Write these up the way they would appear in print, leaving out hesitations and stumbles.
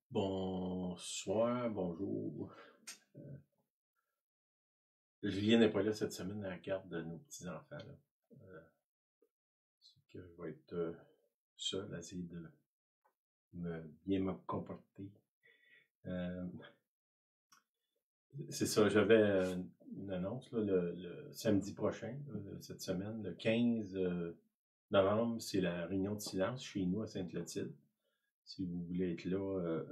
Bonsoir, bonjour. Julien n'est pas là cette semaine à la garde de nos petits-enfants. C'est que je vais être seul à essayer de bien me comporter. C'est ça, j'avais une annonce là, le samedi prochain, cette semaine, le 15 novembre, c'est la réunion de silence chez nous à Sainte-Clotilde. Si vous voulez être là,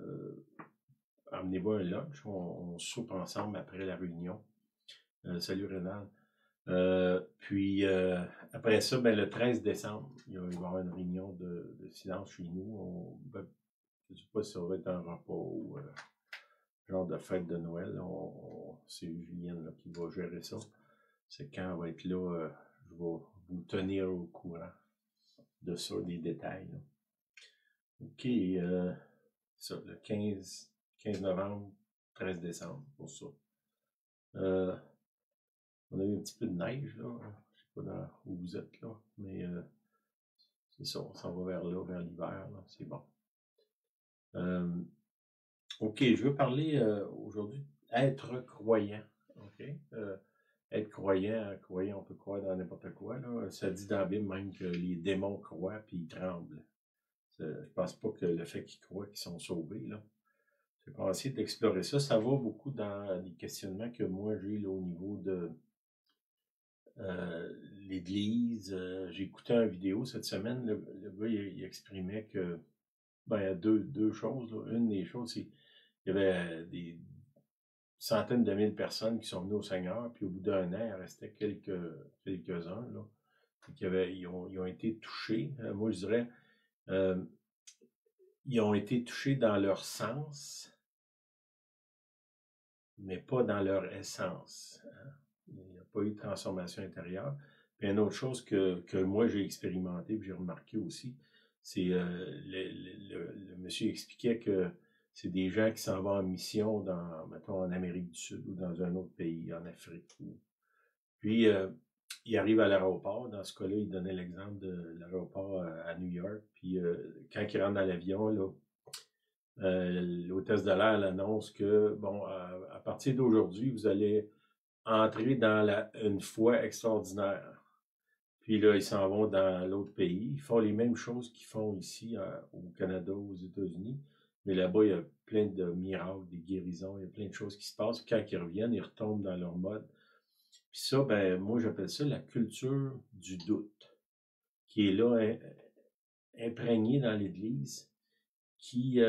amenez-vous un lunch, on soupe ensemble après la réunion. Salut Rénal. Puis après ça, ben, le 13 décembre, il va y avoir une réunion de silence chez nous. Je ne sais pas si ça va être un repas ou genre de fête de Noël. C'est Julienne là, qui va gérer ça. C'est quand elle va être là, je vais vous tenir au courant de ça, des détails. Là. OK, ça, le 15 novembre, 13 décembre, pour ça. On a eu un petit peu de neige, là. Je sais pas où vous êtes, là. Mais c'est ça, on s'en va vers là, vers l'hiver, là. C'est bon. OK, je veux parler aujourd'hui d'être croyant. OK? Être croyant, on peut croire dans n'importe quoi, là. Ça dit dans la Bible même que les démons croient puis ils tremblent. Je pense pas que le fait qu'ils croient qu'ils sont sauvés, là. Je vais essayer d'explorer ça. Ça va beaucoup dans les questionnements que moi j'ai là, au niveau de l'Église. J'ai écouté une vidéo cette semaine. Le gars, il exprimait que ben, il y a deux choses. Là. Une des choses, c'est qu'il y avait des centaines de mille personnes qui sont venues au Seigneur, puis au bout d'un an, il restait quelques-uns. Là, ils ont été touchés. Moi, je dirais, ils ont été touchés dans leur sens, mais pas dans leur essence. Hein. Il n'y a pas eu de transformation intérieure. Puis une autre chose que moi j'ai expérimenté, et j'ai remarqué aussi, c'est le monsieur expliquait que c'est des gens qui s'en vont en mission mettons, en Amérique du Sud ou dans un autre pays, en Afrique. Puis, il arrive à l'aéroport. Dans ce cas-là, il donnait l'exemple de l'aéroport à New York. Puis, quand il rentre dans l'avion, là, l'hôtesse de l'air annonce que, bon, à partir d'aujourd'hui, vous allez entrer dans une foi extraordinaire. Puis là, ils s'en vont dans l'autre pays. Ils font les mêmes choses qu'ils font ici au Canada, aux États-Unis. Mais là-bas, il y a plein de miracles, des guérisons, il y a plein de choses qui se passent. Puis quand ils reviennent, ils retombent dans leur mode. Puis ça, ben, moi, j'appelle ça la culture du doute, qui est là, imprégnée dans l'Église, qui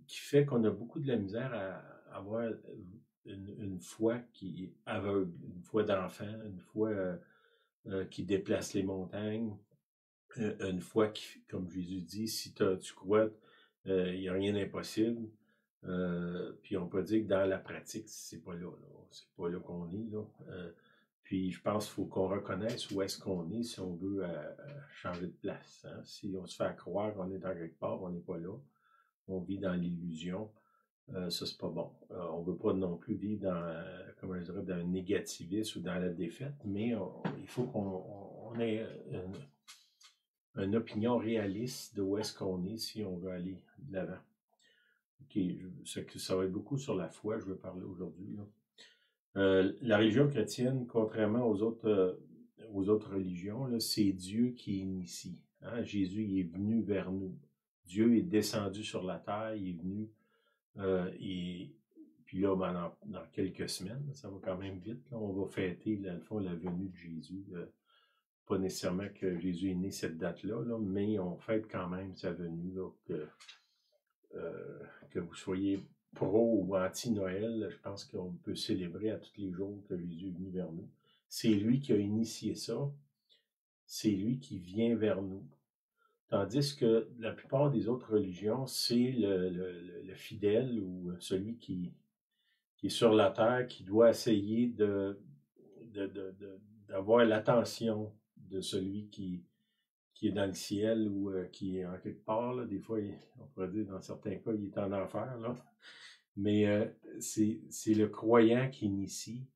fait qu'on a beaucoup de la misère à avoir une foi qui est aveugle, une foi d'enfant, une foi qui déplace les montagnes, une foi qui, comme Jésus dit, si tu crois, il n'y a rien d'impossible. Puis on peut dire que dans la pratique, c'est pas là. C'est pas là qu'on est. Là. Puis je pense qu'il faut qu'on reconnaisse où est-ce qu'on est si on veut changer de place. Hein. Si on se fait croire qu'on est dans quelque part, on n'est pas là. On vit dans l'illusion. Ça, c'est pas bon. On veut pas non plus vivre comment je dirais, dans le négativisme ou dans la défaite, mais il faut qu'on ait une opinion réaliste de où est-ce qu'on est si on veut aller de l'avant. OK, ça va être beaucoup sur la foi, je veux parler aujourd'hui. La religion chrétienne, contrairement aux autres religions, c'est Dieu qui initie. Hein? Jésus il est venu vers nous. Dieu est descendu sur la terre, il est venu. Puis là, ben, dans quelques semaines, ça va quand même vite. Là, on va fêter, dans le fond, la venue de Jésus. Pas nécessairement que Jésus est né cette date-là, là, mais on fête quand même sa venue. Là, que vous soyez pro ou anti-Noël, je pense qu'on peut célébrer à tous les jours que Jésus est venu vers nous. C'est lui qui a initié ça. C'est lui qui vient vers nous. Tandis que la plupart des autres religions, c'est le fidèle ou celui qui est sur la terre, qui doit essayer d'avoir l'attention de celui qui est dans le ciel ou qui est en quelque part. Là. Des fois, on pourrait dire, dans certains cas, il est en enfer. Là. Mais c'est le croyant qui initie,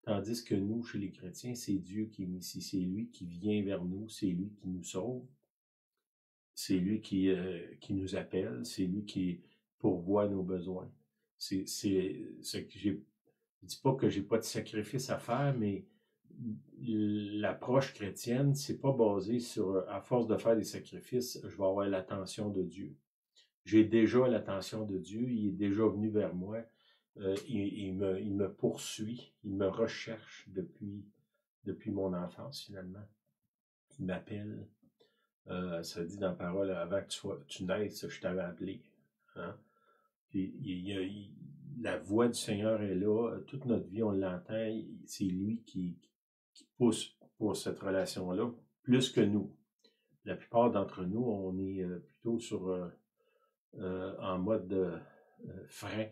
tandis que nous, chez les chrétiens, c'est Dieu qui initie. C'est lui qui vient vers nous, c'est lui qui nous sauve. C'est lui qui nous appelle, c'est lui qui pourvoit nos besoins. C'est ce que j'ai. Je dis pas que j'ai pas de sacrifice à faire, mais l'approche chrétienne, c'est pas basé sur, à force de faire des sacrifices, je vais avoir l'attention de Dieu. J'ai déjà l'attention de Dieu, il est déjà venu vers moi, il me poursuit, il me recherche depuis mon enfance finalement. Il m'appelle. Ça dit dans la parole, avant que tu naisses, je t'avais appelé. Hein? Puis, la voix du Seigneur est là, toute notre vie, on l'entend, c'est lui qui pousse pour cette relation-là, plus que nous. La plupart d'entre nous, on est plutôt en mode frein,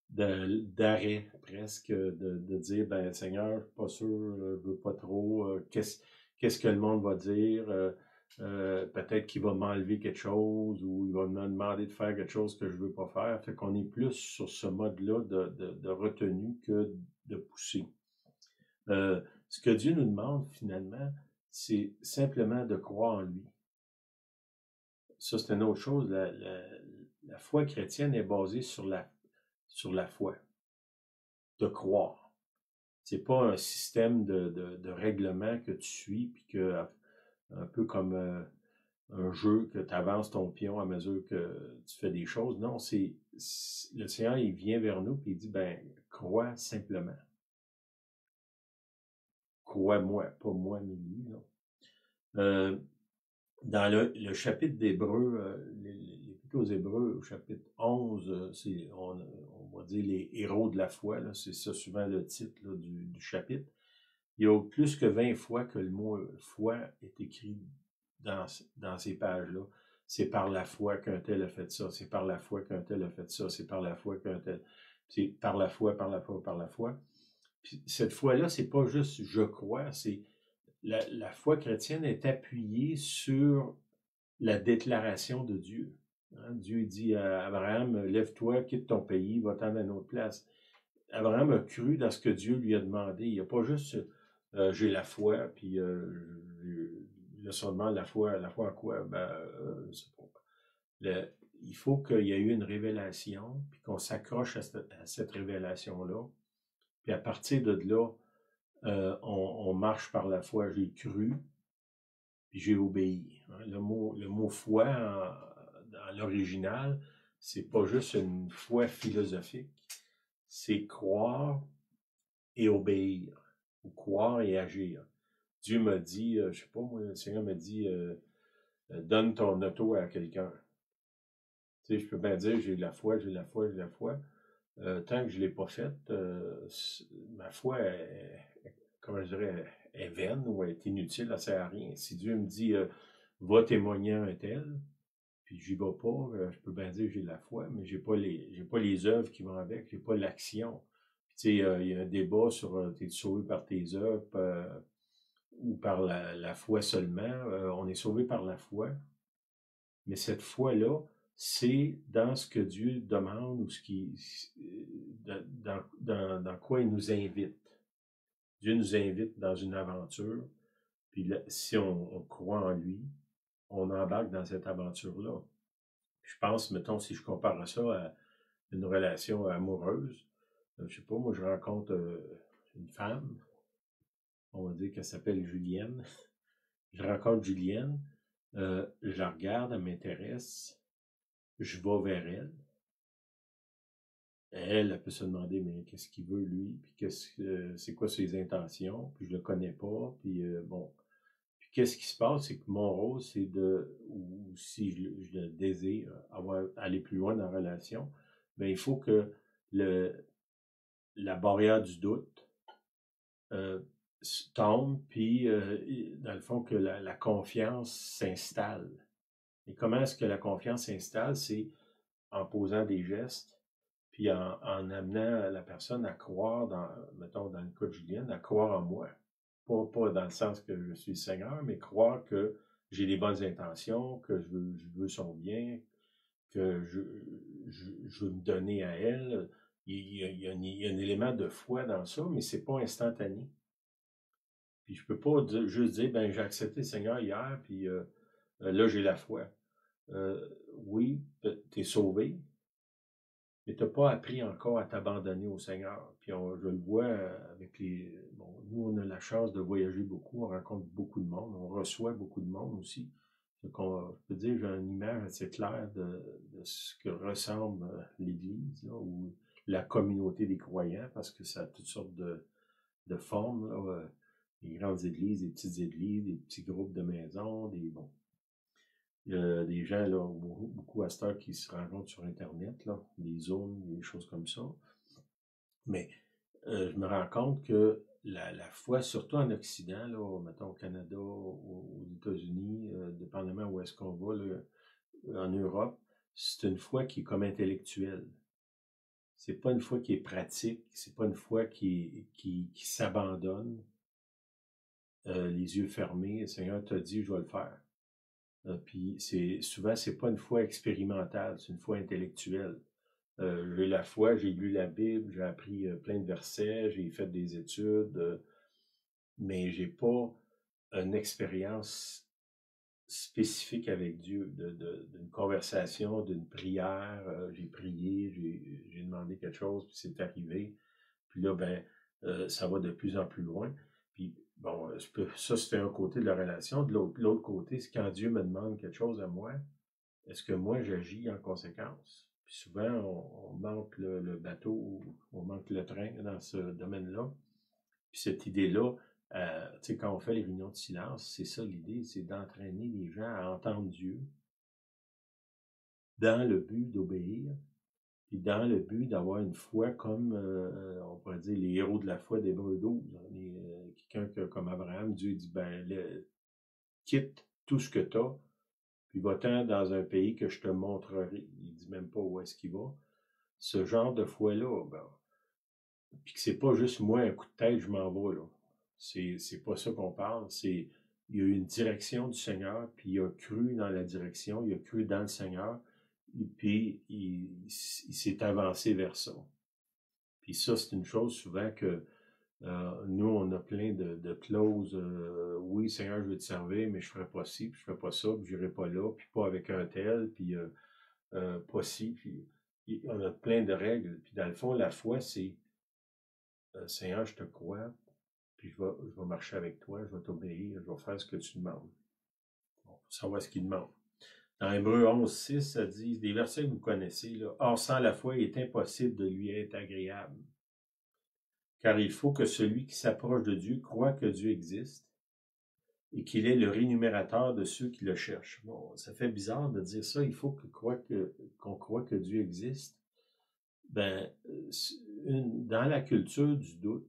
d'arrêt presque, de dire, ben Seigneur, je suis pas sûr, je veux pas trop, qu'est-ce que le monde va dire, peut-être qu'il va m'enlever quelque chose ou il va me demander de faire quelque chose que je veux pas faire. Fait qu'on est plus sur ce mode-là de retenue que de pousser. Ce que Dieu nous demande finalement, c'est simplement de croire en lui. Ça, c'est une autre chose. La foi chrétienne est basée sur la foi, de croire. C'est pas un système de règlement que tu suis, puis que un peu comme un jeu que tu avances ton pion à mesure que tu fais des choses. Non, le Seigneur, il vient vers nous et il dit, ben, crois simplement. Crois-moi, pas moi, mais lui. Là. Dans le chapitre d'Hébreux, l'Épître aux Hébreux, au chapitre 11, on va dire les héros de la foi, c'est ça souvent le titre là, du chapitre. Il y a plus que 20 fois que le mot foi est écrit dans ces pages-là. C'est par la foi qu'un tel a fait ça, c'est par la foi qu'un tel a fait ça, c'est par la foi qu'un tel... C'est par la foi, par la foi, par la foi. Puis cette foi-là, c'est pas juste je crois, c'est la foi chrétienne est appuyée sur la déclaration de Dieu. Hein? Dieu dit à Abraham, lève-toi, quitte ton pays, va-t'en à une autre place. Abraham a cru dans ce que Dieu lui a demandé. Il n'a pas juste j'ai la foi, puis le seulement la foi en quoi? C'est pas. Il faut qu'il y ait eu une révélation, puis qu'on s'accroche à cette révélation-là. Puis à partir de là, on marche par la foi. J'ai cru, puis j'ai obéi. Hein. Le mot foi, dans l'original, c'est pas juste une foi philosophique, c'est croire et obéir, ou croire et agir. Dieu m'a dit, je sais pas, moi, le Seigneur m'a dit, donne ton auto à quelqu'un. Tu sais, je peux bien dire, j'ai la foi, j'ai la foi, j'ai la foi. Tant que je ne l'ai pas faite, ma foi, comment je dirais, est vaine ou est inutile, elle ne sert à rien. Si Dieu me dit, va témoigner à un tel, puis j'y vais pas, je peux bien dire que j'ai la foi, mais j'ai pas les œuvres qui vont avec, j'ai pas l'action. Tu sais, il y a un débat sur t'es sauvé par tes œuvres ou par la foi seulement. On est sauvé par la foi, mais cette foi-là, c'est dans ce que Dieu demande ou dans quoi il nous invite. Dieu nous invite dans une aventure, puis là, si on croit en lui, on embarque dans cette aventure-là. Je pense, mettons, si je compare ça à une relation amoureuse, je sais pas, moi je rencontre une femme, on va dire qu'elle s'appelle Julienne. Je rencontre Julienne, je la regarde, elle m'intéresse, je vais vers elle. Elle peut se demander, mais qu'est-ce qu'il veut lui, puis c'est quoi ses intentions, puis je le connais pas, puis bon. Puis qu'est-ce qui se passe, c'est que mon rôle, c'est ou si je le désire, aller plus loin dans la relation, bien, il faut que la barrière du doute tombe, puis dans le fond, que la confiance s'installe. Et comment est-ce que la confiance s'installe? C'est en posant des gestes, puis en amenant la personne à croire, mettons dans le cas de Julienne, à croire en moi. Pas dans le sens que je suis le Seigneur, mais croire que j'ai les bonnes intentions, que je veux son bien, que je veux me donner à elle. Il y a un élément de foi dans ça, mais c'est pas instantané. Puis je peux pas juste dire, ben j'ai accepté le Seigneur hier, puis là j'ai la foi. Oui, t'es sauvé, mais tu n'as pas appris encore à t'abandonner au Seigneur. Puis je le vois avec les... Bon, nous, on a la chance de voyager beaucoup, on rencontre beaucoup de monde, on reçoit beaucoup de monde aussi. Donc, je peux dire, j'ai une image assez claire de ce que ressemble l'Église, là, ou la communauté des croyants, parce que ça a toutes sortes de formes, là, des grandes églises, des petites églises, des petits groupes de maisons, bon, il y a des gens, là, beaucoup à cette heure qui se rencontrent sur Internet, là, des Zooms, des choses comme ça. Mais je me rends compte que la foi, surtout en Occident, là, mettons au Canada, aux États-Unis, dépendamment où est-ce qu'on va, là, en Europe, c'est une foi qui est comme intellectuelle. C'est pas une foi qui est pratique, c'est pas une foi qui s'abandonne, les yeux fermés. Le Seigneur t'a dit, je vais le faire. Puis souvent, c'est pas une foi expérimentale, c'est une foi intellectuelle. J'ai la foi, j'ai lu la Bible, j'ai appris plein de versets, j'ai fait des études, mais j'ai pas une expérience spécifique avec Dieu, d'une conversation, d'une prière. J'ai prié, j'ai demandé quelque chose, puis c'est arrivé. Puis là, ben, ça va de plus en plus loin. Puis, bon, ça, c'était un côté de la relation. De l'autre côté, c'est quand Dieu me demande quelque chose à moi, est-ce que moi, j'agis en conséquence? Puis souvent, on manque le bateau, on manque le train dans ce domaine-là. Puis cette idée-là, tu sais, quand on fait les réunions de silence, c'est ça l'idée, c'est d'entraîner les gens à entendre Dieu dans le but d'obéir, puis dans le but d'avoir une foi comme, on pourrait dire, les héros de la foi d'Hébreux 12. Quelqu'un comme Abraham, Dieu dit, ben, quitte tout ce que tu as, puis va-t'en dans un pays que je te montrerai. Il dit même pas où est-ce qu'il va. Ce genre de foi-là, ben, puis que c'est pas juste moi, un coup de tête, je m'en vais, là. C'est pas ça qu'on parle, il y a eu une direction du Seigneur, puis il a cru dans la direction, il a cru dans le Seigneur, et puis il s'est avancé vers ça. Puis ça, c'est une chose souvent que nous, on a plein de clauses. Oui, Seigneur, je veux te servir, mais je ferai pas ci, puis je ferai pas ça, puis j'irai pas là, puis pas avec un tel, puis pas ci, puis on a plein de règles. Puis dans le fond, la foi, c'est Seigneur, je te crois, puis je vais marcher avec toi, je vais t'obéir, je vais faire ce que tu demandes. Bon, faut savoir ce qu'il demande. Dans Hébreux 11:6, ça dit, des versets que vous connaissez, là, or sans la foi, il est impossible de lui être agréable. Car il faut que celui qui s'approche de Dieu croit que Dieu existe et qu'il est le rémunérateur de ceux qui le cherchent. Bon, ça fait bizarre de dire ça, il faut qu'on croit que Dieu existe. Ben, dans la culture du doute,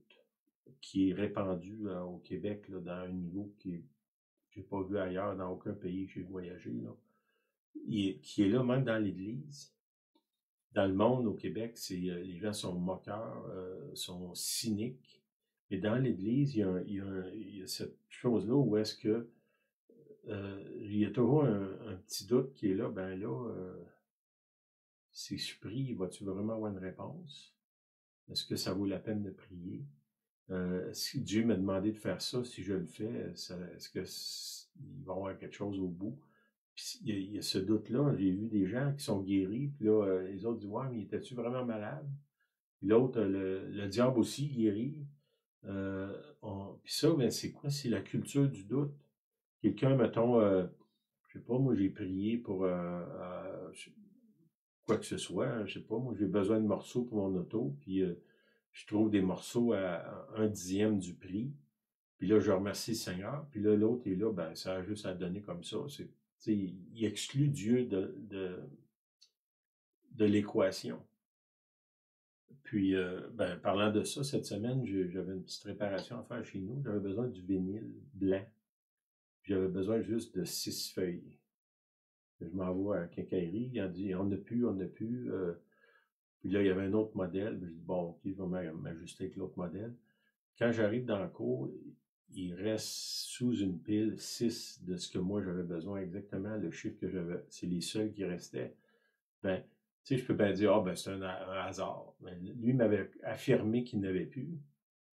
qui est répandue au Québec là, dans un niveau que j'ai pas vu ailleurs, dans aucun pays que j'ai voyagé, là, qui est là même dans l'Église. Dans le monde, au Québec, les gens sont moqueurs, sont cyniques. Et dans l'Église, il y a cette chose-là où est-ce que il y a toujours un petit doute qui est là, ben là, si je prie, vas-tu vraiment avoir une réponse? Est-ce que ça vaut la peine de prier? Si Dieu m'a demandé de faire ça, si je le fais, est-ce qu'il va y avoir quelque chose au bout? Puis il y a ce doute-là. J'ai vu des gens qui sont guéris, puis là, les autres disent, ouais, mais étais-tu vraiment malade? Puis l'autre, le diable aussi guérit. Puis ça, ben, c'est quoi? C'est la culture du doute. Quelqu'un, mettons, je sais pas, moi, j'ai prié pour quoi que ce soit, hein, je sais pas, moi, j'ai besoin de morceaux pour mon auto, puis je trouve des morceaux à 1/10 du prix. Puis là, je remercie le Seigneur. Puis là, l'autre est là, ben, ça a juste à donner comme ça. Il exclut Dieu de l'équation. Puis, ben, parlant de ça, cette semaine, j'avais une petite réparation à faire chez nous. J'avais besoin du vinyle blanc. J'avais besoin juste de 6 feuilles. Je m'envoie à la quincaillerie. Il a dit, on n'a plus, on n'a plus. Puis là, il y avait un autre modèle. Je dis, bon, OK, je vais m'ajuster avec l'autre modèle. Quand j'arrive dans le cours, il reste sous une pile 6 de ce que moi j'avais besoin, exactement le chiffre que j'avais. C'est les seuls qui restaient. Ben, tu sais, je peux bien dire, ah, ben, c'est un hasard. Ben, lui m'avait affirmé qu'il n'avait plus.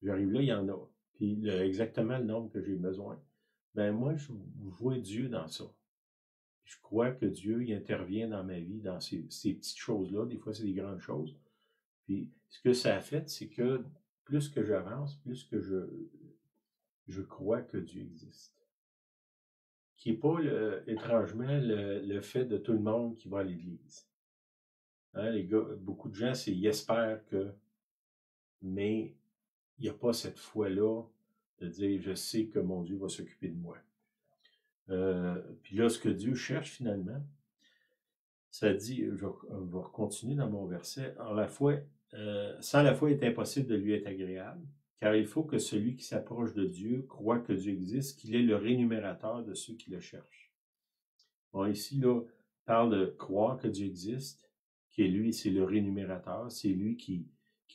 J'arrive là, il y en a. Puis, exactement le nombre que j'ai besoin. Ben, moi, je vois Dieu dans ça. je crois que Dieu, il intervient dans ma vie, dans ces petites choses-là. Des fois, c'est des grandes choses. Puis, ce que ça a fait, c'est que plus que j'avance, plus que je crois que Dieu existe. Qui n'est pas, étrangement, le fait de tout le monde qui va à l'Église. Hein, les gars, beaucoup de gens, c'est « ils espèrent que », mais il n'y a pas cette foi-là de dire « je sais que mon Dieu va s'occuper de moi ». Puis là, ce que Dieu cherche finalement, ça dit, je vais continuer dans mon verset, sans la foi, il est impossible de lui être agréable, car il faut que celui qui s'approche de Dieu croit que Dieu existe, qu'il est le rémunérateur de ceux qui le cherchent. Bon, ici, là, parle de croire que Dieu existe, qui est lui, c'est le rémunérateur, c'est lui qui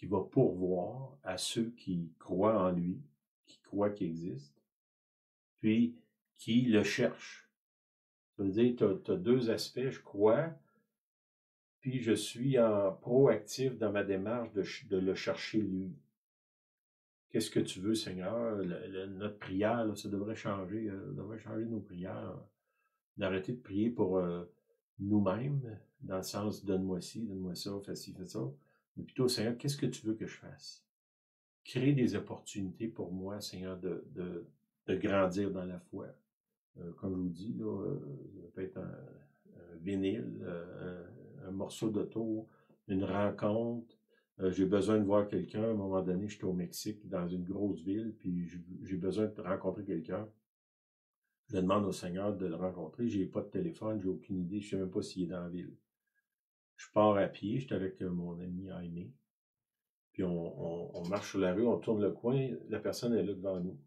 va pourvoir à ceux qui croient en lui, qui croient qu'il existe, puis qui le cherchent. Ça veut dire, tu as deux aspects, je crois, puis je suis en proactif dans ma démarche de le chercher lui. Qu'est-ce que tu veux, Seigneur? Notre prière, là, ça devrait changer. Devrait changer nos prières. D'arrêter de prier pour nous-mêmes, dans le sens donne-moi ci, donne-moi ça, fais ci, fais ça. Mais plutôt, Seigneur, qu'est-ce que tu veux que je fasse? Crée des opportunités pour moi, Seigneur, de grandir dans la foi. Comme je vous dis, là, ça peut être un vinyle, un morceau d'auto, une rencontre. J'ai besoin de voir quelqu'un. À un moment donné, j'étais au Mexique, dans une grosse ville, puis j'ai besoin de rencontrer quelqu'un. Je demande au Seigneur de le rencontrer. J'ai pas de téléphone, j'ai aucune idée. Je sais même pas s'il est dans la ville. Je pars à pied, j'étais avec mon ami Aimé. Puis on marche sur la rue, on tourne le coin, la personne est là devant nous.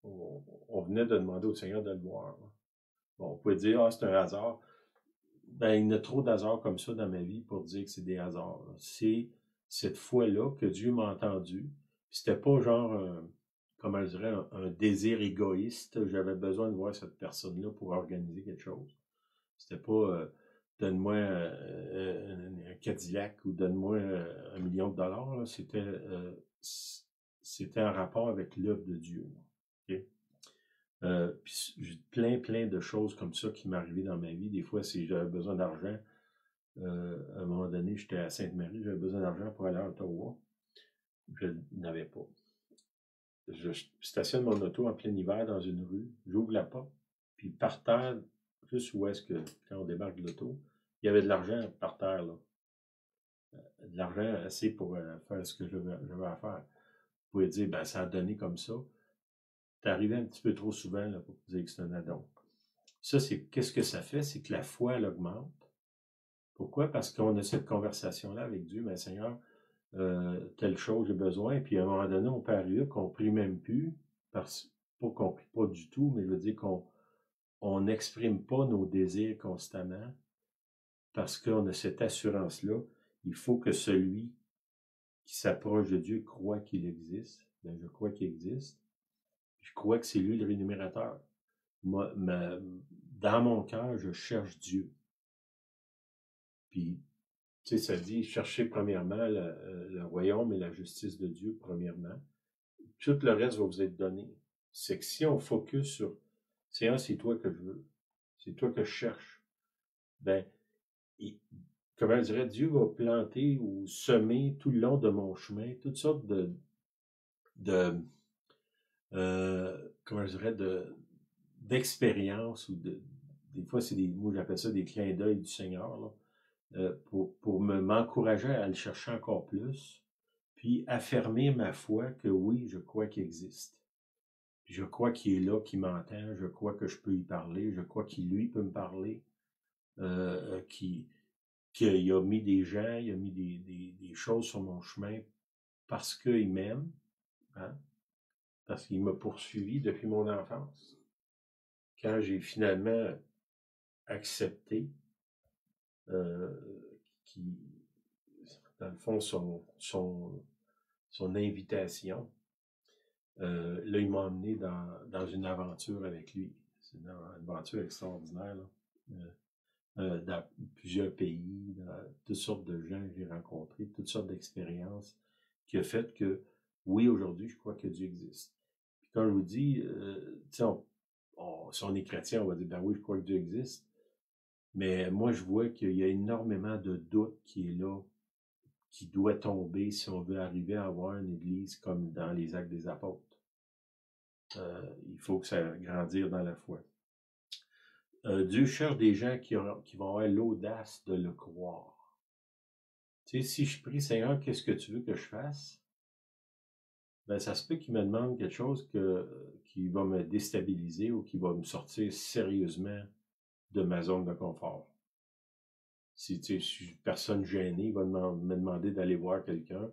On venait de demander au Seigneur de le voir. Bon, on pouvait dire, ah, c'est un hasard. Ben, il y a trop d'hasards comme ça dans ma vie pour dire que c'est des hasards. C'est cette fois-là que Dieu m'a entendu. C'était pas genre, comment je dirais, un désir égoïste. J'avais besoin de voir cette personne-là pour organiser quelque chose. C'était pas donne-moi un Cadillac ou donne-moi $1 million. C'était en rapport avec l'œuvre de Dieu. Okay? Puis j'ai plein de choses comme ça qui m'arrivaient dans ma vie. Des fois, si j'avais besoin d'argent, à un moment donné, j'étais à Sainte-Marie, j'avais besoin d'argent pour aller à Ottawa. Je n'avais pas. Je stationne mon auto en plein hiver dans une rue, j'ouvre la porte, puis par terre, juste où est-ce que, quand on débarque de l'auto, il y avait de l'argent par terre, là. De l'argent assez pour faire ce que j'avais à faire. Vous pouvez dire, ben, ça a donné comme ça. T'es arrivé un petit peu trop souvent là, pour dire que c'est un addon. Ça, c'est qu'est-ce que ça fait? C'est que la foi, elle augmente. Pourquoi? Parce qu'on a cette conversation-là avec Dieu. Ben, Seigneur, telle chose, j'ai besoin. Puis à un moment donné, on peut arriver qu'on ne prie même plus. Pas qu'on ne prie pas du tout, mais je veux dire qu'on n'exprime pas nos désirs constamment. Parce qu'on a cette assurance-là. Il faut que celui qui s'approche de Dieu croit qu'il existe. Ben, je crois qu'il existe. Je crois que c'est lui le rémunérateur. Moi, dans mon cœur, je cherche Dieu. Puis, tu sais, ça dit, chercher premièrement le royaume et la justice de Dieu, premièrement. Tout le reste va vous être donné. C'est que si on focus sur, Seigneur, c'est toi que je veux, c'est toi que je cherche, ben, comment je dirais, Dieu va planter ou semer tout le long de mon chemin toutes sortes comment je dirais, d'expériences ou des fois, moi, j'appelle ça des clins d'œil du Seigneur, là, pour m'encourager à le chercher encore plus, puis affirmer ma foi que oui, je crois qu'il existe. Puis je crois qu'il est là, qu'il m'entend, je crois que je peux y parler, je crois qu'il, lui, peut me parler, qu'il a mis des gens, il a mis des choses sur mon chemin parce qu'il m'aime, hein, parce qu'il m'a poursuivi depuis mon enfance. Quand j'ai finalement accepté qui, dans le fond, son invitation, là, il m'a emmené dans une aventure avec lui. C'est une aventure extraordinaire, là. Dans plusieurs pays, dans toutes sortes de gens que j'ai rencontrés, toutes sortes d'expériences, qui a fait que, oui, aujourd'hui, je crois que Dieu existe. Puis quand je vous dis, tu sais, si on est chrétien, on va dire, ben oui, je crois que Dieu existe. Mais moi, je vois qu'il y a énormément de doute qui est là, qui doit tomber si on veut arriver à avoir une Église comme dans les Actes des Apôtres. Il faut que ça grandir dans la foi. Dieu cherche des gens qui vont avoir l'audace de le croire. Tu sais, si je prie, Seigneur, qu'est-ce que tu veux que je fasse? Ben, ça se peut qu'il me demande quelque chose qui va me déstabiliser ou qui va me sortir sérieusement de ma zone de confort. Si, tu sais, je suis une personne gênée, il va me demander d'aller voir quelqu'un.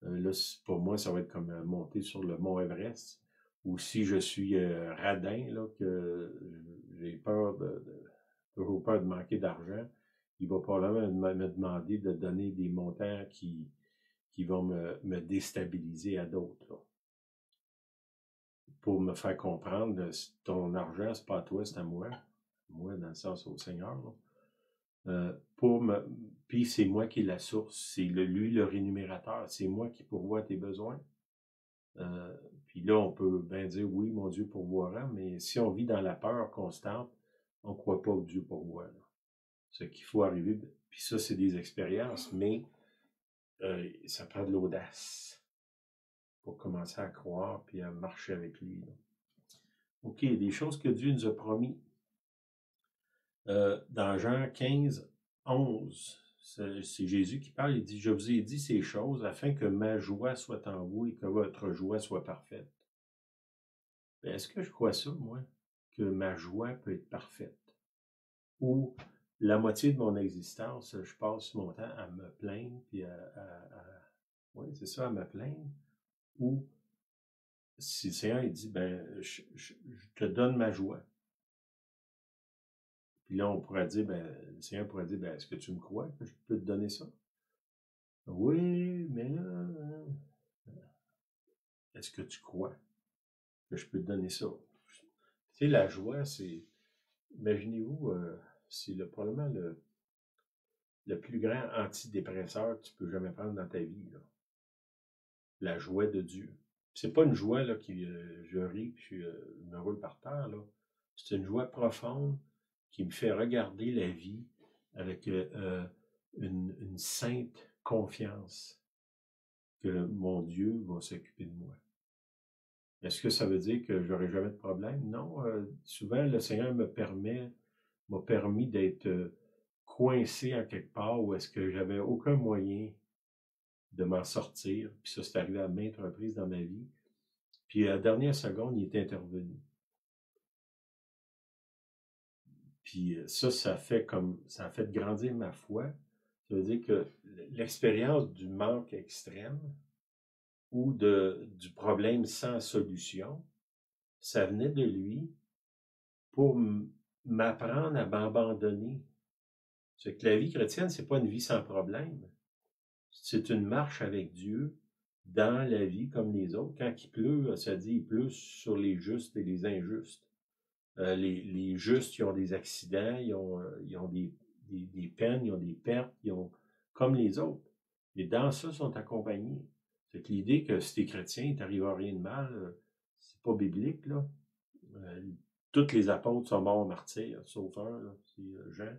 Là, pour moi, ça va être comme monter sur le mont Everest. Ou si je suis radin, là, que j'ai toujours peur de manquer d'argent, il va probablement me demander de donner des montants qui vont me déstabiliser à d'autres, là. Pour me faire comprendre, ton argent, c'est pas à toi, c'est à moi. Moi, dans le sens au Seigneur, là. Puis c'est moi qui est la source, c'est lui le rémunérateur, c'est moi qui pourvois tes besoins. Puis là, on peut bien dire, oui, mon Dieu pourvoira, mais si on vit dans la peur constante, on ne croit pas au Dieu pourvoit. Ce qu'il faut arriver, puis ça, c'est des expériences, mais ça prend de l'audace pour commencer à croire puis à marcher avec lui, là. OK, des choses que Dieu nous a promis. Dans Jean 15, 11, c'est Jésus qui parle, il dit, « Je vous ai dit ces choses afin que ma joie soit en vous et que votre joie soit parfaite. » Est-ce que je crois ça, moi, que ma joie peut être parfaite? Ou la moitié de mon existence, je passe mon temps à me plaindre, puis oui, c'est ça, à me plaindre. Ou si le Seigneur, il dit, ben, je te donne ma joie. Puis là, on pourrait dire, ben, le Seigneur pourrait dire, ben, est-ce que tu me crois que je peux te donner ça? Oui, mais là, est-ce que tu crois que je peux te donner ça? Tu sais, la joie, c'est, imaginez-vous, c'est probablement le plus grand antidépresseur que tu peux jamais prendre dans ta vie, là. La joie de Dieu. C'est pas une joie là, qui je ris puis je me roule par terre, là. C'est une joie profonde qui me fait regarder la vie avec une sainte confiance que mon Dieu va s'occuper de moi. Est-ce que ça veut dire que j'aurai jamais de problème? Non. Souvent, le Seigneur m'a permis d'être coincé en quelque part où est-ce que j'avais aucun moyen de m'en sortir. Puis ça, c'est arrivé à maintes reprises dans ma vie. Puis à la dernière seconde, il est intervenu. Puis ça a fait grandir ma foi. Ça veut dire que l'expérience du manque extrême ou du problème sans solution, ça venait de lui pour m'apprendre à m'abandonner. C'est que la vie chrétienne, c'est pas une vie sans problème. C'est une marche avec Dieu dans la vie comme les autres. Quand il pleut, ça dit il pleut sur les justes et les injustes. Les justes, ils ont des accidents, ils ont des peines, ils ont des pertes, comme les autres. Et dans ça, ils sont accompagnés. C'est que l'idée que si t'es chrétien, il t'arrive rien de mal, c'est pas biblique, là. Tous les apôtres sont morts martyrs, sauf un, là, c'est Jean.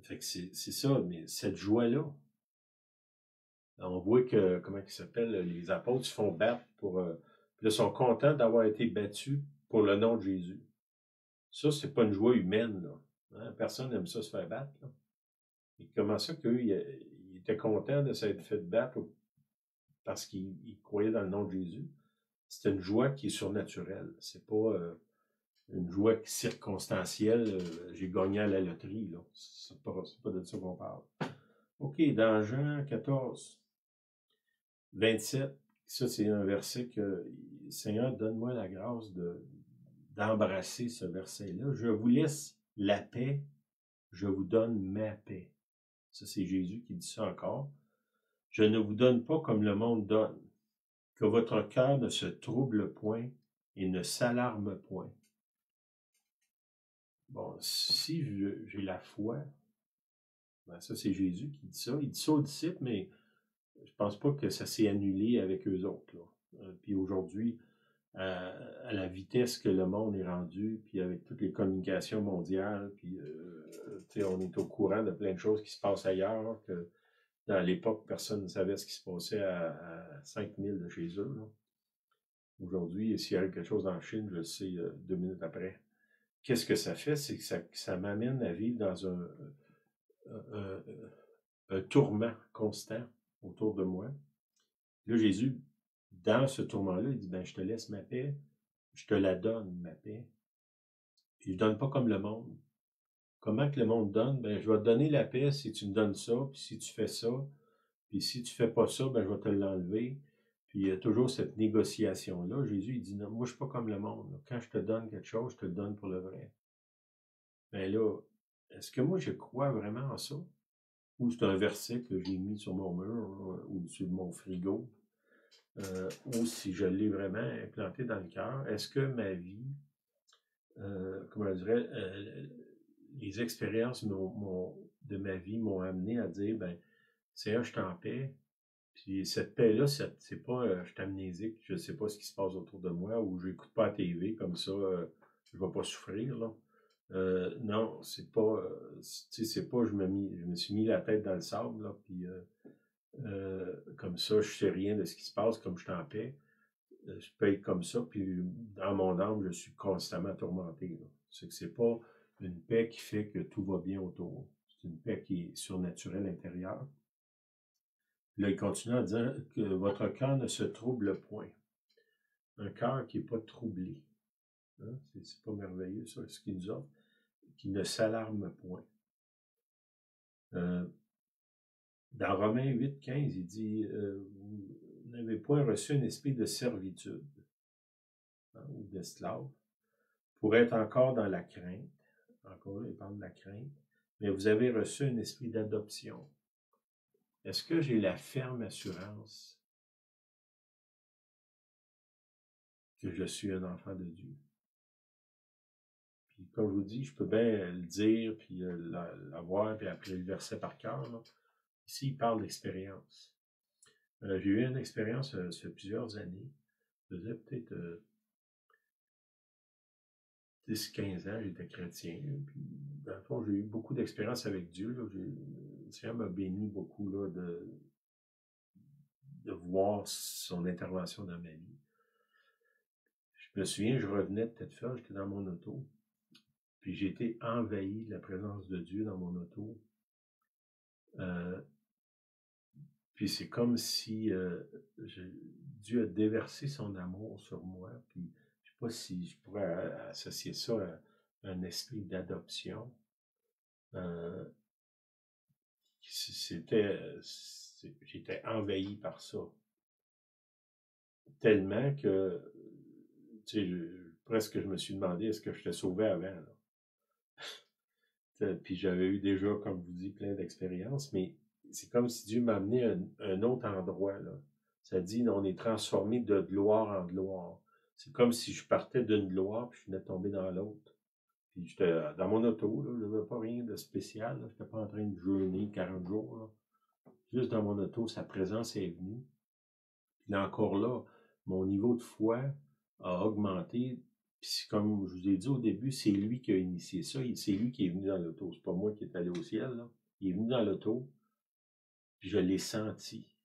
Fait que c'est ça, mais cette joie-là, on voit que, comment ils s'appellent, les apôtres se font battre puis là, sont contents d'avoir été battus pour le nom de Jésus. Ça, c'est pas une joie humaine, là. Hein? Personne n'aime ça se faire battre, là. Et comment ça qu'eux, ils étaient contents de s'être fait battre parce qu'ils croyaient dans le nom de Jésus? C'est une joie qui est surnaturelle. C'est pas une joie circonstancielle. J'ai gagné à la loterie, là. C'est pas de ça qu'on parle. OK, dans Jean 14, 27, ça, c'est un verset que, Seigneur, donne-moi la grâce d'embrasser ce verset-là. Je vous laisse la paix, je vous donne ma paix. Ça, c'est Jésus qui dit ça encore. Je ne vous donne pas comme le monde donne. Que votre cœur ne se trouble point et ne s'alarme point. Bon, si j'ai la foi, ben ça, c'est Jésus qui dit ça. Il dit ça aux disciples, mais je pense pas que ça s'est annulé avec eux autres, là. Puis aujourd'hui, à la vitesse que le monde est rendu, puis avec toutes les communications mondiales, puis on est au courant de plein de choses qui se passent ailleurs, que à l'époque, personne ne savait ce qui se passait à 5000 de chez eux. Aujourd'hui, s'il y a quelque chose en Chine, je le sais 2 minutes après. Qu'est-ce que ça fait? C'est que ça m'amène à vivre dans un, un tourment constant autour de moi. Là, Jésus, dans ce tourment-là, il dit, ben, je te laisse ma paix, je te la donne, ma paix. Et je ne donne pas comme le monde. Comment que le monde donne? Ben, je vais te donner la paix si tu me donnes ça, puis si tu fais ça, puis si tu fais pas ça, ben, je vais te l'enlever. Puis il y a toujours cette négociation-là. Jésus, il dit, non, moi, je suis pas comme le monde. Quand je te donne quelque chose, je te le donne pour le vrai. Ben là, est-ce que moi, je crois vraiment en ça? Ou c'est un verset que j'ai mis sur mon mur, ou sur mon frigo, ou si je l'ai vraiment implanté dans le cœur? Est-ce que ma vie, comment je dirais, les expériences de ma vie m'ont amené à dire, ben, Seigneur, je suis en paix. Puis cette paix-là, c'est pas, je suis amnésique, je ne sais pas ce qui se passe autour de moi, ou je n'écoute pas la TV, comme ça, je ne vais pas souffrir, là. Non, c'est pas, c'est pas, je me suis mis la tête dans le sable, là, puis comme ça, je sais rien de ce qui se passe, comme je suis en paix. Je peux être comme ça, puis dans mon âme, je suis constamment tourmenté. C'est que c'est pas une paix qui fait que tout va bien autour. C'est une paix qui est surnaturelle intérieure. Là, il continue en disant que votre cœur ne se trouble point. Un cœur qui n'est pas troublé. Hein? C'est pas merveilleux, ça, ce qu'il nous offre. Qui ne s'alarme point. Dans Romains 8, 15, il dit vous n'avez point reçu un esprit de servitude, hein, ou d'esclave, pour être encore dans la crainte. Encore là, il parle de la crainte. Mais vous avez reçu un esprit d'adoption. Est-ce que j'ai la ferme assurance que je suis un enfant de Dieu? Puis comme je vous dis, je peux bien le dire, puis l'avoir, puis après le verset par cœur. Ici, il parle d'expérience. J'ai eu une expérience, ça fait plusieurs années. Ça faisait peut-être 10-15 ans, j'étais chrétien. Puis, dans le fond, j'ai eu beaucoup d'expérience avec Dieu. Là. Le Seigneur m'a béni beaucoup là, de voir son intervention dans ma vie. Je me souviens, je revenais de Tête-Feuille, j'étais dans mon auto. Puis j'ai été envahi de la présence de Dieu dans mon auto. Puis c'est comme si Dieu a déversé son amour sur moi. Puis je ne sais pas si je pourrais associer ça à un esprit d'adoption. J'étais envahi par ça. Tellement que, tu sais, presque je me suis demandé est-ce que je t'ai sauvé avant. Là. Puis j'avais eu déjà, comme je vous dis, plein d'expériences, mais c'est comme si Dieu m'a amené à un autre endroit. Là. Ça dit, on est transformé de gloire en gloire. C'est comme si je partais d'une gloire, puis je venais de tomber dans l'autre. Puis j'étais dans mon auto, là, je n'avais pas rien de spécial. Je n'étais pas en train de jeûner 40 jours. Là. Juste dans mon auto, sa présence est venue. Puis là, encore là, mon niveau de foi a augmenté. Puis comme je vous ai dit au début, c'est lui qui a initié ça. C'est lui qui est venu dans l'auto. C'est pas moi qui est allé au ciel. Là. Il est venu dans l'auto, puis je l'ai senti.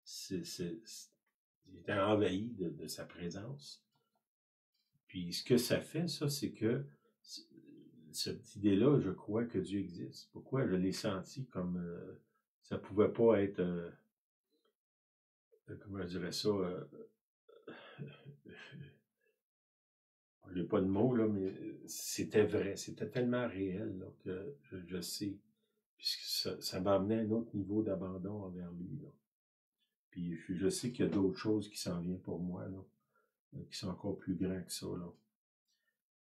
J'étais envahi de sa présence. Puis ce que ça fait, ça, c'est que cette idée-là, je crois que Dieu existe. Pourquoi je l'ai senti comme ça pouvait pas être, comment je dirais ça, j'ai pas de mots, là, mais c'était vrai, c'était tellement réel là, que je sais. Puisque ça m'a amené à un autre niveau d'abandon envers lui. Là. Puis je sais qu'il y a d'autres choses qui s'en viennent pour moi, là, qui sont encore plus grands que ça. Là.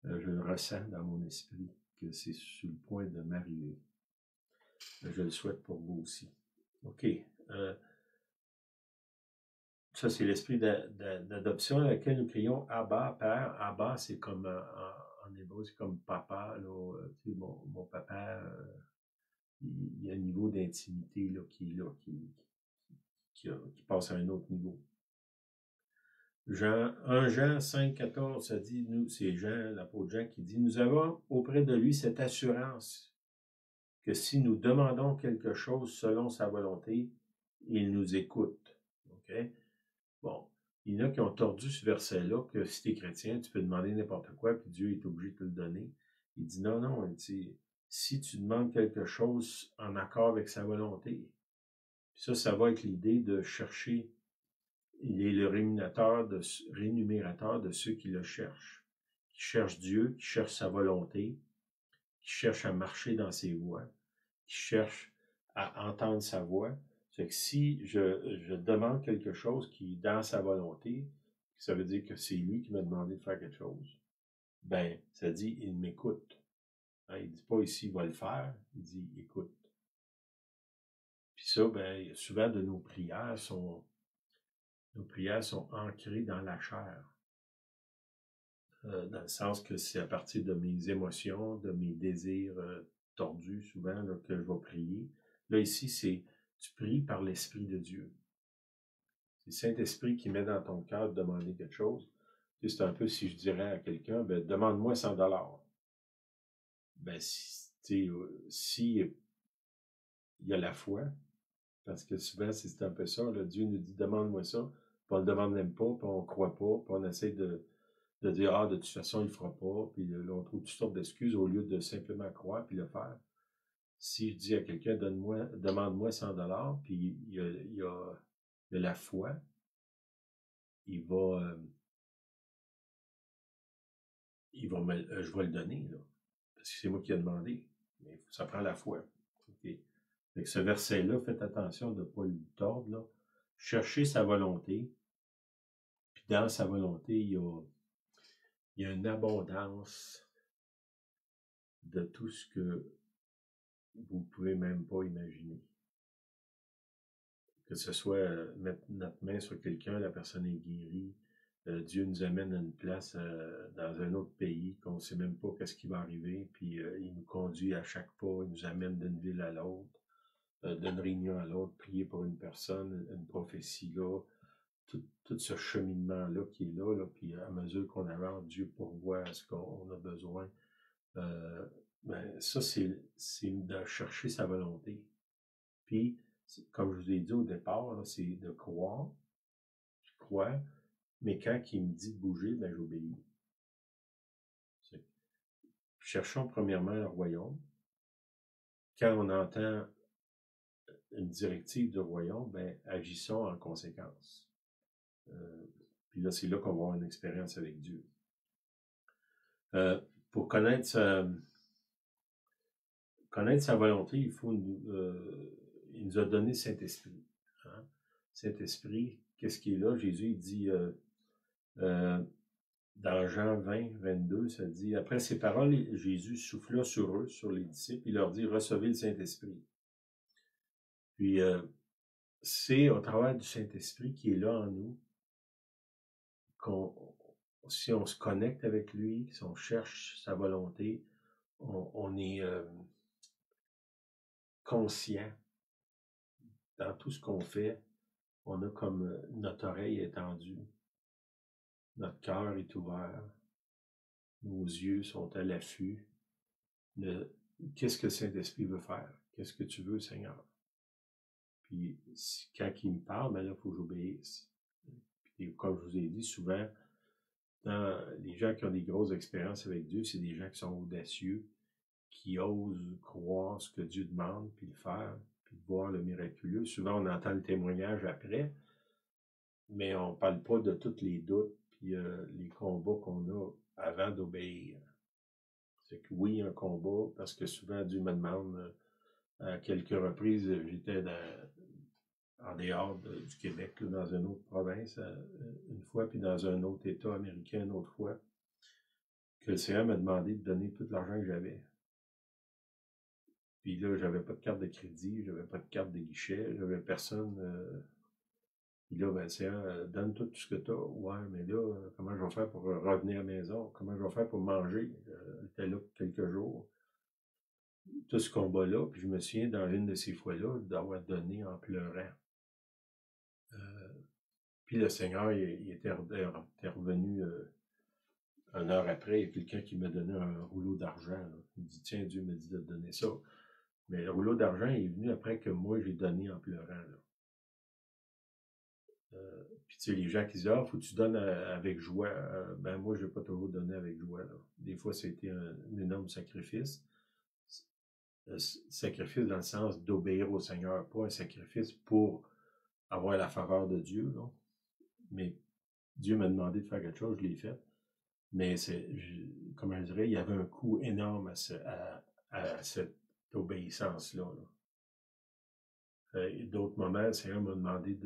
Je le ressens dans mon esprit que c'est sur le point de m'arriver. Je le souhaite pour vous aussi. OK. Ça, c'est l'esprit d'adoption à laquelle nous crions Abba, Père. Abba, c'est comme en hébreu, c'est comme papa. Là, mon papa, il y a un niveau d'intimité là, qui est là, qui passe à un autre niveau. 1 Jean 5, 14, ça dit, nous, c'est Jean, l'apôtre Jean qui dit, nous avons auprès de lui cette assurance que si nous demandons quelque chose selon sa volonté, il nous écoute. OK? Bon, il y en a qui ont tordu ce verset-là, que si tu es chrétien, tu peux demander n'importe quoi, puis Dieu est obligé de te le donner. Il dit non, non, il dit, si tu demandes quelque chose en accord avec sa volonté, ça va être l'idée de chercher. Il est le rémunérateur de ceux qui le cherchent, qui cherchent Dieu, qui cherchent sa volonté, qui cherchent à marcher dans ses voies, qui cherchent à entendre sa voix. C'est que si je demande quelque chose qui est dans sa volonté, ça veut dire que c'est lui qui m'a demandé de faire quelque chose, ben, ça dit, il m'écoute. Hein, il dit pas ici, il va le faire, il dit, écoute. Puis ça, ben, souvent de nos prières sont ancrées dans la chair. Dans le sens que c'est à partir de mes émotions, de mes désirs tordus, souvent, là, que je vais prier. Là, ici, c'est tu pries par l'Esprit de Dieu. C'est le Saint-Esprit qui met dans ton cœur de demander quelque chose. Tu sais, c'est un peu si je dirais à quelqu'un, ben, demande-moi 100 $. Ben, si il y a la foi, parce que souvent, c'est un peu ça, là, Dieu nous dit, demande-moi ça, puis on ne le demande même pas, puis on ne croit pas, puis on essaie de dire, ah, de toute façon, il ne fera pas, puis là, on trouve toutes sortes d'excuses au lieu de simplement croire puis le faire. Si je dis à quelqu'un, demande-moi 100 $, puis il y a la foi, il va je vais le donner, là, parce que c'est moi qui ai demandé. Mais ça prend la foi. Okay. Fait que ce verset-là, faites attention de ne pas le tordre, là. Cherchez sa volonté, puis dans sa volonté, il y a une abondance de tout ce que vous ne pouvez même pas imaginer. Que ce soit mettre notre main sur quelqu'un, la personne est guérie, Dieu nous amène à une place dans un autre pays qu'on ne sait même pas qu'est-ce qui va arriver, puis il nous conduit à chaque pas, il nous amène d'une ville à l'autre, d'une réunion à l'autre, prier pour une personne, une prophétie là, tout ce cheminement-là qui est là, puis à mesure qu'on avance, Dieu pourvoit à ce qu'on a besoin. Ben, ça, c'est de chercher sa volonté. Puis, comme je vous ai dit au départ, c'est de croire. Je crois, mais quand il me dit de bouger, ben j'obéis. Cherchons premièrement le royaume. Quand on entend une directive du royaume, ben agissons en conséquence. Puis là, c'est là qu'on va avoir une expérience avec Dieu. Pour connaître sa volonté, il nous a donné Saint-Esprit. Hein? Saint-Esprit, qu'est-ce qui est là? Jésus, il dit, dans Jean 20, 22, ça dit, après ces paroles, Jésus souffla sur eux, sur les disciples, il leur dit, recevez le Saint-Esprit. Puis, c'est au travers du Saint-Esprit qui est là en nous, si on se connecte avec lui, si on cherche sa volonté, on est conscient dans tout ce qu'on fait. On a comme notre oreille étendue, notre cœur est ouvert, nos yeux sont à l'affût. Qu'est-ce que le Saint-Esprit veut faire? Qu'est-ce que tu veux, Seigneur? Puis, quand il me parle, ben là, il faut que j'obéisse. Puis, comme je vous ai dit, souvent, les gens qui ont des grosses expériences avec Dieu, c'est des gens qui sont audacieux, qui osent croire ce que Dieu demande, puis le faire, puis voir le miraculeux. Souvent, on entend le témoignage après, mais on ne parle pas de tous les doutes, puis les combats qu'on a avant d'obéir. C'est que oui, un combat, parce que souvent, Dieu me demande, à quelques reprises, j'étais en dehors du Québec, là, dans une autre province, une fois, puis dans un autre État américain une autre fois, que le Seigneur m'a demandé de donner tout l'argent que j'avais. Puis là, j'avais pas de carte de crédit, j'avais pas de carte de guichet, j'avais personne. Puis là, ben, le Seigneur, donne tout ce que tu as. Ouais, mais là, comment je vais faire pour revenir à la maison? Comment je vais faire pour manger? J'étais là pour quelques jours. Tout ce combat-là, puis je me souviens, dans une de ces fois-là, d'avoir donné en pleurant. Puis le Seigneur, il était revenu 1 heure après, il y a quelqu'un qui m'a donné un rouleau d'argent. Il me dit, tiens, Dieu m'a dit de te donner ça. Mais le rouleau d'argent est venu après que moi, j'ai donné en pleurant. Là. Puis tu sais, les gens qui disent, ah, faut que tu donnes avec joie. Ben moi, je n'ai pas toujours donné avec joie. Là. Des fois, c'était un énorme sacrifice. Sacrifice dans le sens d'obéir au Seigneur, pas un sacrifice pour avoir la faveur de Dieu. Là. Mais Dieu m'a demandé de faire quelque chose, je l'ai fait. Mais comme je dirais, il y avait un coût énorme à cette obéissance-là. Là. D'autres moments, le Seigneur m'a demandé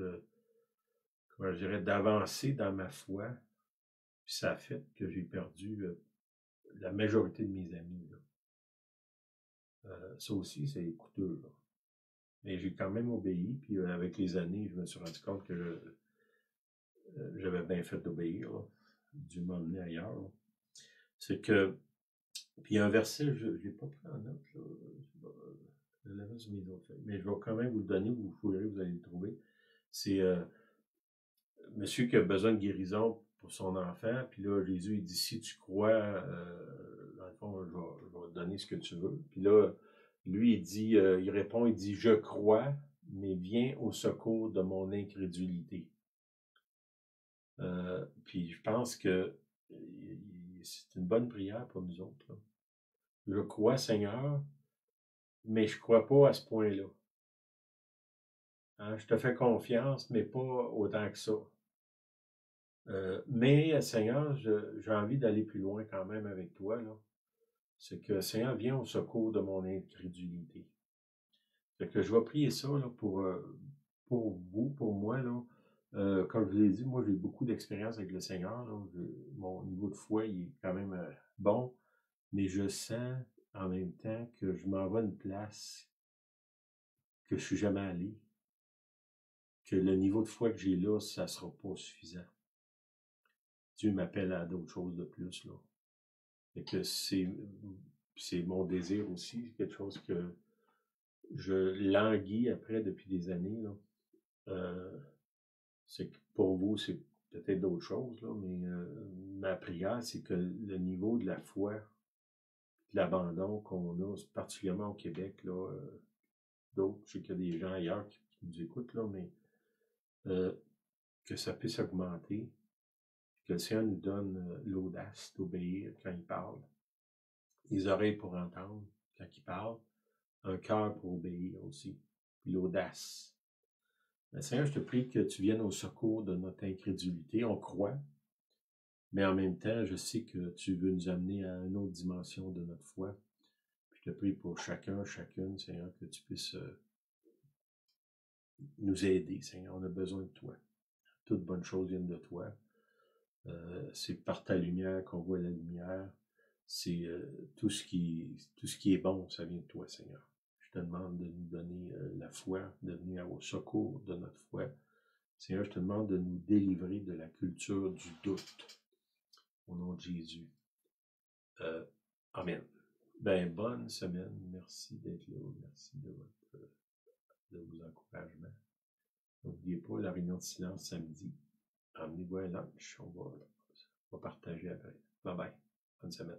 comment je dirais, d'avancer dans ma foi. Puis ça a fait que j'ai perdu la majorité de mes amis. Là. Ça aussi, c'est coûteux. Là. Mais j'ai quand même obéi. Puis avec les années, je me suis rendu compte que j'avais bien fait d'obéir. Là. Dieu m'a emmené ailleurs. Là. C'est que, puis il y a un verset, je ne l'ai pas pris en note, là. Je l'avais sur mes autres feuilles, mais je vais quand même vous le donner, vous fouillerez, vous allez le trouver. C'est monsieur qui a besoin de guérison pour son enfant, puis là, Jésus, il dit, si tu crois, dans le fond, je vais te donner ce que tu veux. Puis là, lui, il dit, il répond, il dit, je crois, mais viens au secours de mon incrédulité. Puis je pense que c'est une bonne prière pour nous autres. Là. Je crois, Seigneur, mais je ne crois pas à ce point-là. Hein, je te fais confiance, mais pas autant que ça. Mais, Seigneur, j'ai envie d'aller plus loin quand même avec toi. Là. C'est que, Seigneur, viens au secours de mon incrédulité. Fait que je vais prier ça là, pour vous, pour moi. Là. Comme je vous l'ai dit, moi, j'ai beaucoup d'expérience avec le Seigneur. Là. Mon niveau de foi, il est quand même bon. Mais je sens en même temps que je m'en vais à une place que je ne suis jamais allé. Que le niveau de foi que j'ai là, ça ne sera pas suffisant. Dieu m'appelle à d'autres choses de plus. Là. Et que c'est mon désir aussi, c'est quelque chose que je languis après depuis des années. Là. C'est que pour vous, c'est peut-être d'autres choses, là, mais ma prière, c'est que le niveau de la foi, de l'abandon qu'on a, particulièrement au Québec, là, d'autres, je sais qu'il y a des gens ailleurs qui nous écoutent, là, mais que ça puisse augmenter, que le Seigneur nous donne l'audace d'obéir quand il parle, les oreilles pour entendre quand il parle, un cœur pour obéir aussi, puis l'audace. Mais Seigneur, je te prie que tu viennes au secours de notre incrédulité. On croit, mais en même temps, je sais que tu veux nous amener à une autre dimension de notre foi. Puis je te prie pour chacun, chacune, Seigneur, que tu puisses nous aider, Seigneur. On a besoin de toi. Toutes bonnes choses viennent de toi. C'est par ta lumière qu'on voit la lumière. C'est tout ce qui est bon, ça vient de toi, Seigneur. Je te demande de nous donner la foi, de venir au secours de notre foi. Seigneur, je te demande de nous délivrer de la culture du doute. Au nom de Jésus. Amen. Ben, bonne semaine. Merci d'être là. Merci de vos encouragements. N'oubliez pas la réunion de silence samedi. Emmenez-vous un lunch. On va partager après. Bye bye. Bonne semaine.